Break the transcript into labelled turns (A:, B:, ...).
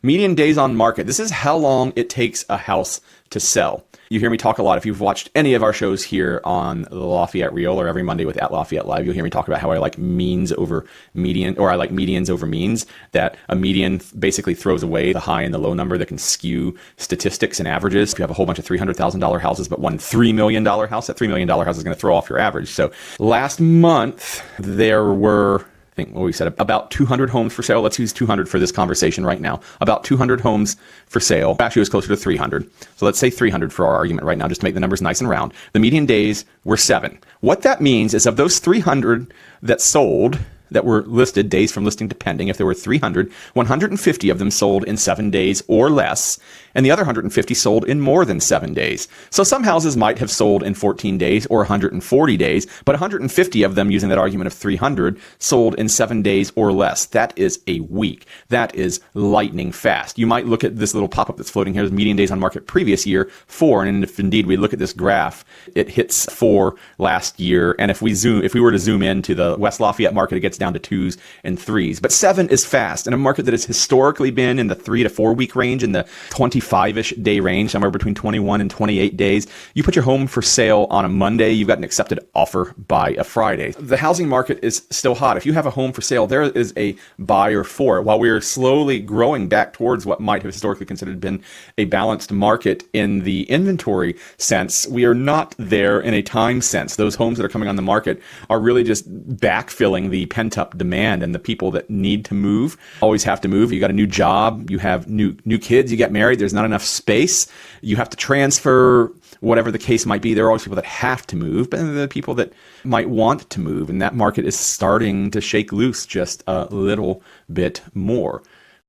A: Median days on market. This is how long it takes a house to sell. You hear me talk a lot. If you've watched any of our shows here on the Lafayette Reel or every Monday with at Lafayette Live, you'll hear me talk about how I like means over median, or I like medians over means, that a median basically throws away the high and the low number that can skew statistics and averages. If you have a whole bunch of $300,000 houses, but one $3 million house, that $3 million house is going to throw off your average. So last month, there were, what we said, about 200 homes for sale. Let's use 200 for this conversation right now. About 200 homes for sale. Actually, it was closer to 300. So let's say 300 for our argument right now, just to make the numbers nice and round. The median days were 7. What that means is of those 300 that sold, that were listed, days from listing to pending, if there were 300, 150 of them sold in 7 days or less, and the other 150 sold in more than 7 days. So some houses might have sold in 14 days or 140 days, but 150 of them, using that argument of 300, sold in 7 days or less. That is a week. That is lightning fast. You might look at this little pop-up that's floating here, the median days on market previous year, 4, and if indeed we look at this graph, it hits 4 last year, and if we were to zoom into the West Lafayette market, it gets down to 2s and 3s. But 7 is fast. In a market that has historically been in the 3 to 4 week range, in the 25-ish day range, somewhere between 21 and 28 days, you put your home for sale on a Monday, you've got an accepted offer by a Friday. The housing market is still hot. If you have a home for sale, there is a buyer for it. While we're slowly growing back towards what might have historically considered been a balanced market in the inventory sense, we are not there in a time sense. Those homes that are coming on the market are really just backfilling the pent-up demand, and the people that need to move always have to move. You got a new job, you have new kids, you get married, there's not enough space, you have to transfer, whatever the case might be. There are always people that have to move, but then there are people that might want to move, and that market is starting to shake loose just a little bit more.